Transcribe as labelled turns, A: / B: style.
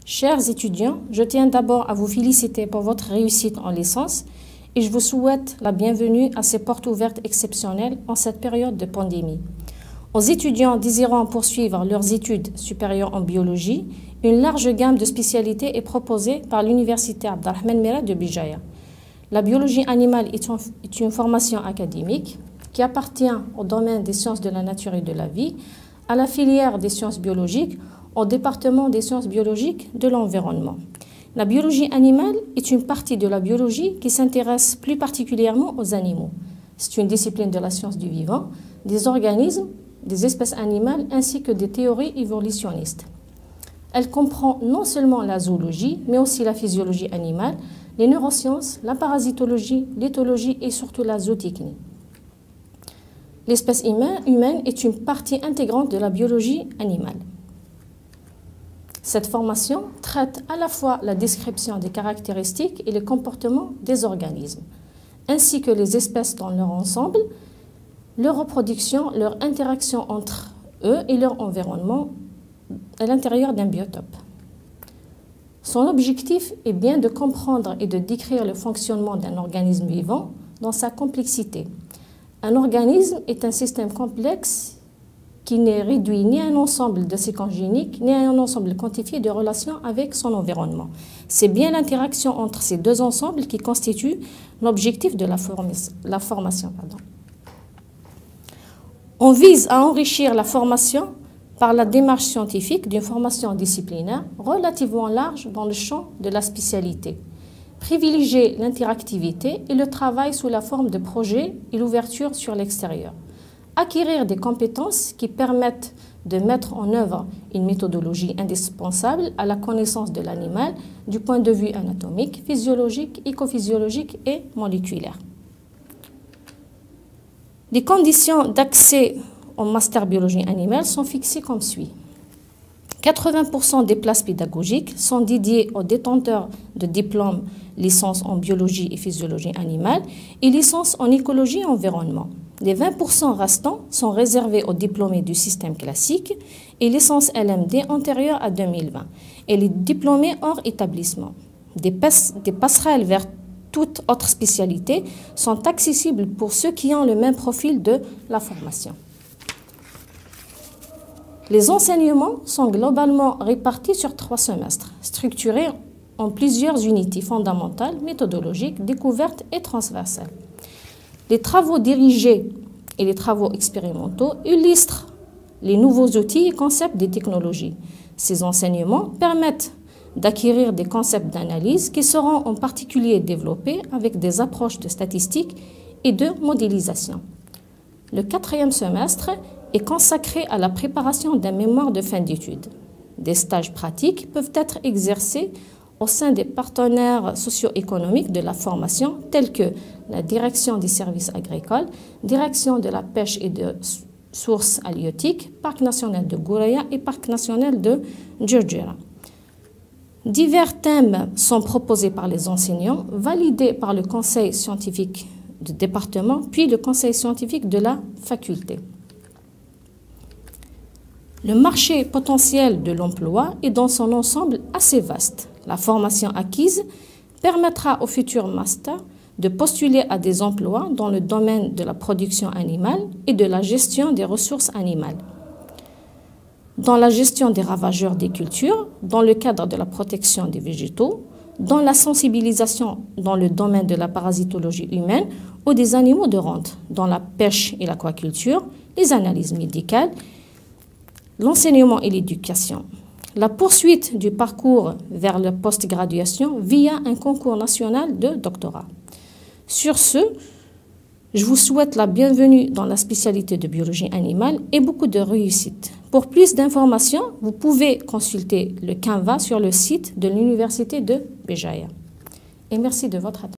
A: Chers étudiants, je tiens d'abord à vous féliciter pour votre réussite en licence et je vous souhaite la bienvenue à ces portes ouvertes exceptionnelles en cette période de pandémie. Aux étudiants désirant poursuivre leurs études supérieures en biologie, une large gamme de spécialités est proposée par l'Université Abdelrahman Merah de Béjaïa. La biologie animale est une formation académique qui appartient au domaine des sciences de la nature et de la vie, à la filière des sciences biologiques, au département des sciences biologiques de l'environnement. La biologie animale est une partie de la biologie qui s'intéresse plus particulièrement aux animaux. C'est une discipline de la science du vivant, des organismes, des espèces animales ainsi que des théories évolutionnistes. Elle comprend non seulement la zoologie, mais aussi la physiologie animale, les neurosciences, la parasitologie, l'éthologie et surtout la zootechnie. L'espèce humaine est une partie intégrante de la biologie animale. Cette formation traite à la fois la description des caractéristiques et les comportements des organismes, ainsi que les espèces dans leur ensemble, leur reproduction, leur interaction entre eux et leur environnement à l'intérieur d'un biotope. Son objectif est bien de comprendre et de décrire le fonctionnement d'un organisme vivant dans sa complexité. Un organisme est un système complexe qui n'est réduit ni à un ensemble de séquences géniques, ni à un ensemble quantifié de relations avec son environnement. C'est bien l'interaction entre ces deux ensembles qui constitue l'objectif de la formation. On vise à enrichir la formation par la démarche scientifique d'une formation disciplinaire relativement large dans le champ de la spécialité. Privilégier l'interactivité et le travail sous la forme de projets et l'ouverture sur l'extérieur. Acquérir des compétences qui permettent de mettre en œuvre une méthodologie indispensable à la connaissance de l'animal du point de vue anatomique, physiologique, écophysiologique et moléculaire. Les conditions d'accès au master biologie animale sont fixées comme suit. 80% des places pédagogiques sont dédiées aux détenteurs de diplômes licence en biologie et physiologie animale et licence en écologie et environnement. Les 20% restants sont réservés aux diplômés du système classique et licence LMD antérieure à 2020 et les diplômés hors établissement. Des passerelles vers toute autre spécialité sont accessibles pour ceux qui ont le même profil de la formation. Les enseignements sont globalement répartis sur 3 semestres, structurés en plusieurs unités fondamentales, méthodologiques, découvertes et transversales. Les travaux dirigés et les travaux expérimentaux illustrent les nouveaux outils et concepts des technologies. Ces enseignements permettent d'acquérir des concepts d'analyse qui seront en particulier développés avec des approches de statistiques et de modélisation. Le 4e semestre est consacré à la préparation d'un mémoire de fin d'études. Des stages pratiques peuvent être exercés au sein des partenaires socio-économiques de la formation tels que la direction des services agricoles, direction de la pêche et de sources halieutiques, Parc national de Gouraya et Parc national de Djurdjura. Divers thèmes sont proposés par les enseignants, validés par le conseil scientifique du département, puis le conseil scientifique de la faculté. Le marché potentiel de l'emploi est dans son ensemble assez vaste. La formation acquise permettra aux futurs masters de postuler à des emplois dans le domaine de la production animale et de la gestion des ressources animales, dans la gestion des ravageurs des cultures, dans le cadre de la protection des végétaux, dans la sensibilisation dans le domaine de la parasitologie humaine ou des animaux de rente, dans la pêche et l'aquaculture, les analyses médicales, l'enseignement et l'éducation. La poursuite du parcours vers la post-graduation via un concours national de doctorat. Sur ce, je vous souhaite la bienvenue dans la spécialité de biologie animale et beaucoup de réussite. Pour plus d'informations, vous pouvez consulter le Canva sur le site de l'Université de Béjaïa. Et merci de votre attention.